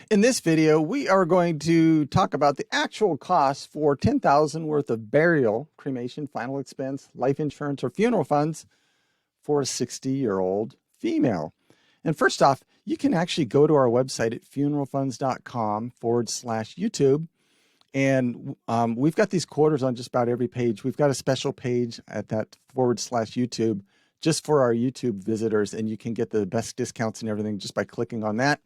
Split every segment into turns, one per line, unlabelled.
In this video, we are going to talk about the actual cost for $10,000 worth of burial, cremation, final expense, life insurance, or funeral funds for a 60-year-old female. And first off, you can actually go to our website at funeralfunds.com/YouTube. And we've got these quarters on just about every page. We've got a special page at that /YouTube just for our YouTube visitors, and you can get the best discounts and everything just by clicking on that.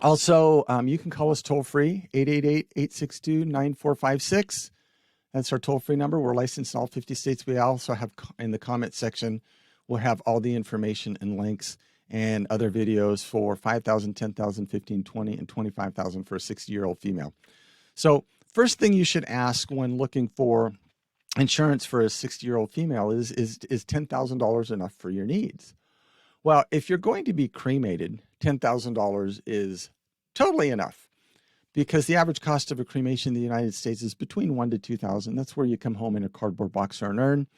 Also, you can call us toll-free, 888-862-9456. That's our toll-free number. We're licensed in all 50 states. We also have, in the comment section, we'll have all the information and links and other videos for $5,000, $10,000, $15,000, $20,000, and $25,000 for a 60-year-old female. So first thing you should ask when looking for insurance for a 60-year-old female is $10,000 enough for your needs? Well, if you're going to be cremated, $10,000 is totally enough, because the average cost of a cremation in the United States is between $1,000 to $2,000. That's where you come home in a cardboard box or an urn.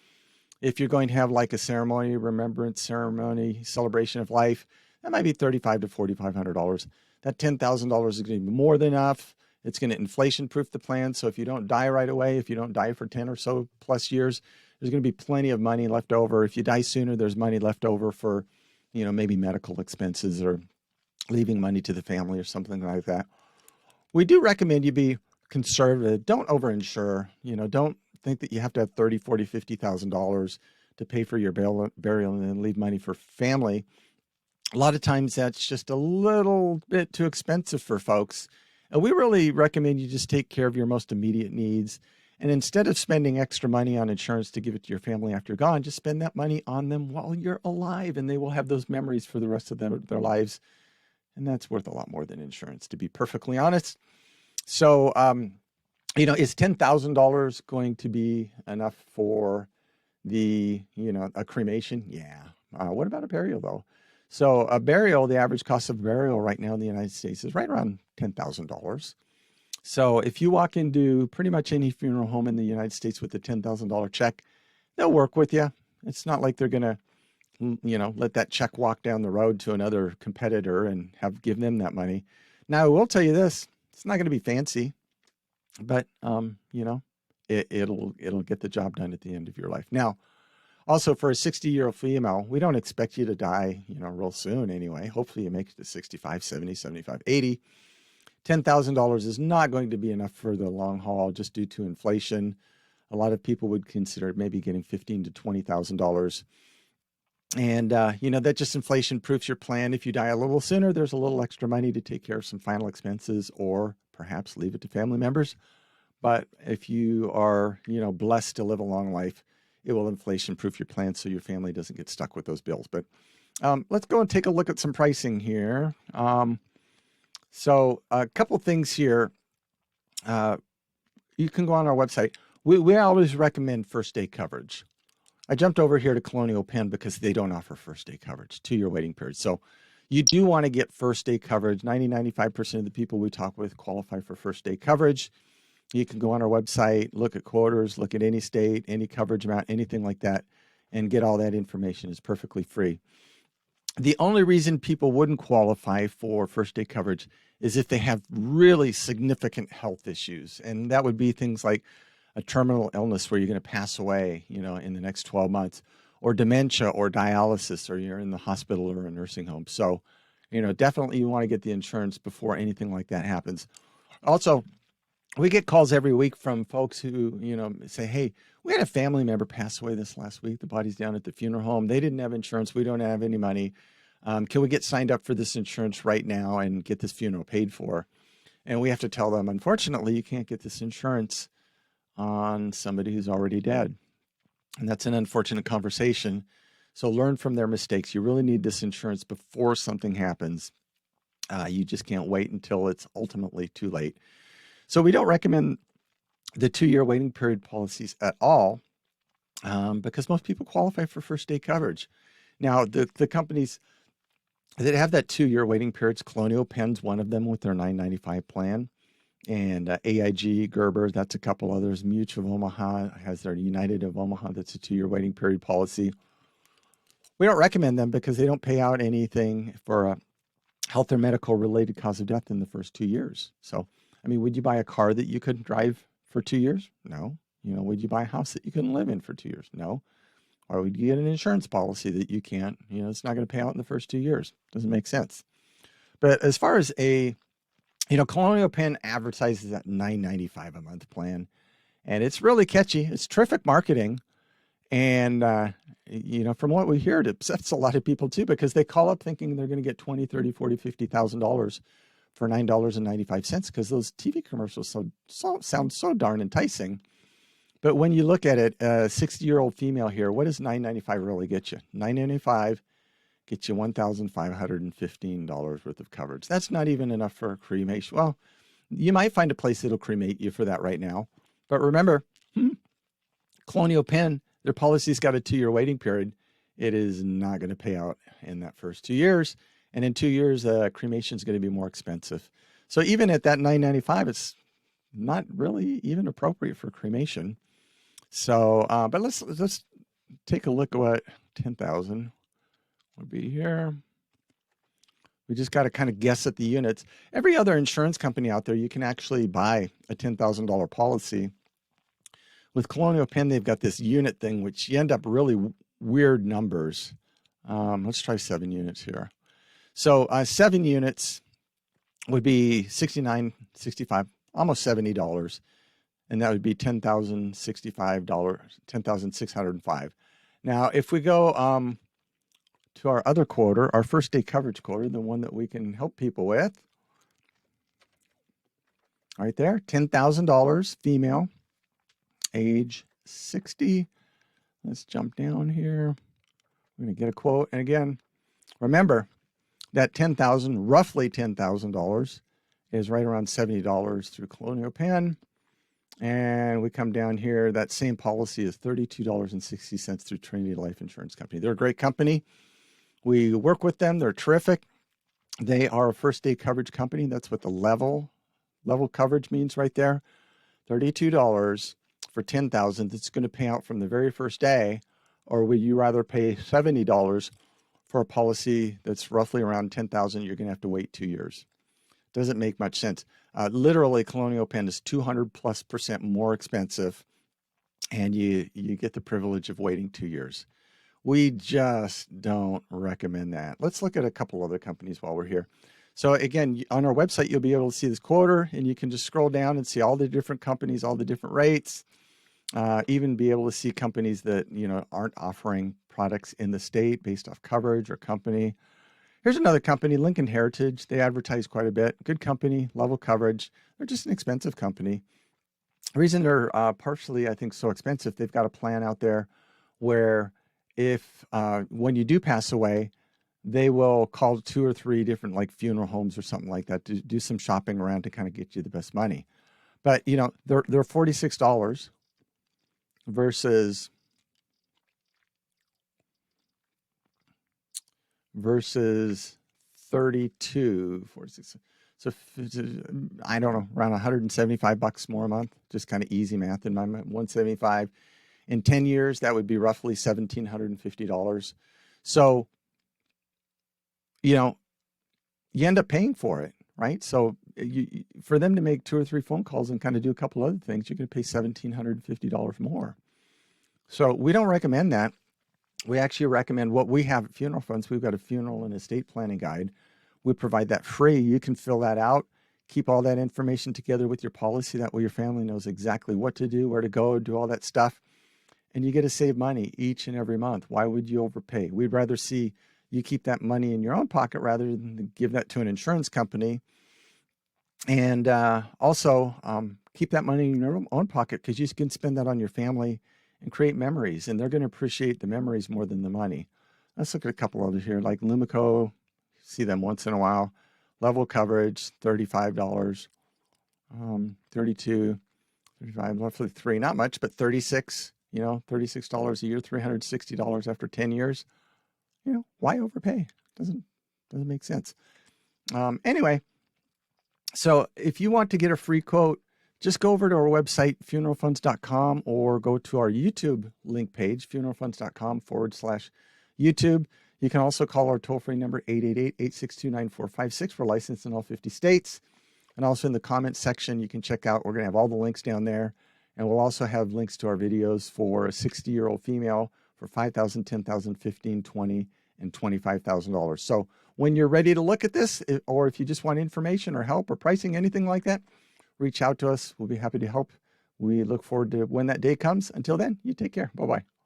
If you're going to have like a ceremony, remembrance ceremony, celebration of life, that might be $3,500 to $4,500. That $10,000 is going to be more than enough. It's going to inflation-proof the plan. So if you don't die right away, if you don't die for 10 or so plus years, there's going to be plenty of money left over. If you die sooner, there's money left over for, maybe medical expenses or leaving money to the family or something like that. We do recommend you be conservative. Don't overinsure. Don't think that you have to have $30,000, $40,000, $50,000 to pay for your burial and then leave money for family. A lot of times that's just a little bit too expensive for folks. And we really recommend you just take care of your most immediate needs. And instead of spending extra money on insurance to give it to your family after you're gone, just spend that money on them while you're alive, and they will have those memories for the rest of their lives. And that's worth a lot more than insurance, to be perfectly honest. So, is $10,000 going to be enough for a cremation? Yeah. What about a burial, though? So a burial, the average cost of burial right now in the United States is right around $10,000. So if you walk into pretty much any funeral home in the United States with a $10,000 check, they'll work with you. It's not like they're going to, let that check walk down the road to another competitor and give them that money. Now, I will tell you this, it's not going to be fancy, but, it'll get the job done at the end of your life. Now, also for a 60-year-old female, we don't expect you to die, real soon anyway. Hopefully you make it to 65, 70, 75, 80. $10,000 is not going to be enough for the long haul just due to inflation. A lot of people would consider maybe getting $15,000 to $20,000. And, that just inflation proofs your plan. If you die a little sooner, there's a little extra money to take care of some final expenses or perhaps leave it to family members. But if you are, blessed to live a long life, it will inflation proof your plan so your family doesn't get stuck with those bills. But let's go and take a look at some pricing here. So a couple things here. You can go on our website. We always recommend first day coverage. I jumped over here to Colonial Penn because they don't offer first day coverage, 2-year waiting period. So you do want to get first day coverage. 95% of the people we talk with qualify for first day coverage. You can go on our website, look at quoters, look at any state, any coverage amount, anything like that, and get all that information. It's perfectly free. The only reason people wouldn't qualify for first day coverage is if they have really significant health issues. And that would be things like a terminal illness where you're going to pass away, in the next 12 months, or dementia or dialysis, or you're in the hospital or a nursing home. So, definitely you want to get the insurance before anything like that happens. Also, we get calls every week from folks who, say, hey, we had a family member pass away this last week. The body's down at the funeral home. They didn't have insurance. We don't have any money. Can we get signed up for this insurance right now and get this funeral paid for? And we have to tell them, unfortunately, you can't get this insurance on somebody who's already dead. And that's an unfortunate conversation. So learn from their mistakes. You really need this insurance before something happens. You just can't wait until it's ultimately too late. So we don't recommend the 2-year waiting period policies at all because most people qualify for first day coverage. Now, the companies that have that 2-year waiting periods, Colonial Penn's one of them with their $9.95 plan. And AIG, Gerber, that's a couple others. Mutual of Omaha has their United of Omaha. That's a 2-year waiting period policy. We don't recommend them because they don't pay out anything for health or medical related cause of death in the first 2 years. So, I mean, would you buy a car that you couldn't drive for 2 years? No. You know, would you buy a house that you couldn't live in for 2 years? No. Or would you get an insurance policy that you can't, you know, it's not going to pay out in the first 2 years? Doesn't make sense. But as far as Colonial Penn advertises that $9.95 a month plan, and it's really catchy. It's terrific marketing. And, from what we hear, it upsets a lot of people too, because they call up thinking they're going to get $20,000, $30,000, $40,000, $50,000 for $9.95 because those TV commercials sound so darn enticing. But when you look at it, a 60-year-old female here, what does $9.95 really get you? $9.95 gets you $1,515 worth of coverage. That's not even enough for a cremation. Well, you might find a place that'll cremate you for that right now. But remember, Colonial Penn, their policy's got a 2-year waiting period. It is not going to pay out in that first 2 years. And in 2 years, cremation is going to be more expensive. So even at that $9.95, it's not really even appropriate for cremation. So, but let's take a look at what 10,000 would be here. We just got to kind of guess at the units. Every other insurance company out there, you can actually buy a $10,000 policy. With Colonial Penn, they've got this unit thing, which you end up really weird numbers. Let's try 7 units here. So 7 units would be $69.65, almost $70. And that would be $10,065, $10,605. Now, if we go to our other quoter, our first day coverage quoter, the one that we can help people with, right there, $10,000, female, age 60. Let's jump down here. We're going to get a quote. And again, remember that roughly $10,000 is right around $70 through Colonial Penn. And we come down here, that same policy is $32.60 through Trinity Life Insurance Company. They're a great company. We work with them. They're terrific. They are a first day coverage company. That's what the level coverage means right there. $32 for $10,000 that's going to pay out from the very first day, or would you rather pay $70 for a policy that's roughly around $10,000? You're going to have to wait 2 years. Doesn't make much sense. Literally, Colonial Penn is 200+% more expensive, and you get the privilege of waiting 2 years. We just don't recommend that. Let's look at a couple other companies while we're here. So again, on our website, you'll be able to see this quoter, and you can just scroll down and see all the different companies, all the different rates, even be able to see companies that, aren't offering products in the state based off coverage or company. Here's another company, Lincoln Heritage. They advertise quite a bit. Good company, level coverage. They're just an expensive company. The reason they're partially, I think, so expensive, they've got a plan out there where if when you do pass away, they will call 2 or 3 different like funeral homes or something like that to do some shopping around to kind of get you the best money. But, they're $46 versus $32, 46. So I don't know, around $175 more a month, just kind of easy math in my mind. 175 in 10 years, that would be roughly $1,750. So, you end up paying for it, right? So for them to make 2 or 3 phone calls and kind of do a couple other things, you're going to pay $1,750 more. So we don't recommend that. We actually recommend what we have at Funeral Funds. We've got a funeral and estate planning guide. We provide that free. You can fill that out, keep all that information together with your policy. That way your family knows exactly what to do, where to go, do all that stuff. And you get to save money each and every month. Why would you overpay? We'd rather see you keep that money in your own pocket rather than give that to an insurance company. And also keep that money in your own pocket, because you can spend that on your family and create memories, and they're going to appreciate the memories more than the money. Let's look at a couple others here, like Lumico. See them once in a while. Level coverage, $35, 32, 35, roughly 3, not much, but 36, $36 a year, $360 after 10 years. Why overpay? Doesn't make sense. Anyway, so if you want to get a free quote, just go over to our website, funeralfunds.com, or go to our YouTube link page, funeralfunds.com/YouTube. You can also call our toll-free number, 888-862-9456. We're licensed in all 50 states. And also in the comments section, you can check out, we're going to have all the links down there. And we'll also have links to our videos for a 60-year-old female for $5,000, $10,000, $15,000, $20,000, and $25,000. So when you're ready to look at this, or if you just want information or help or pricing, anything like that, reach out to us. We'll be happy to help. We look forward to when that day comes. Until then, you take care. Bye-bye.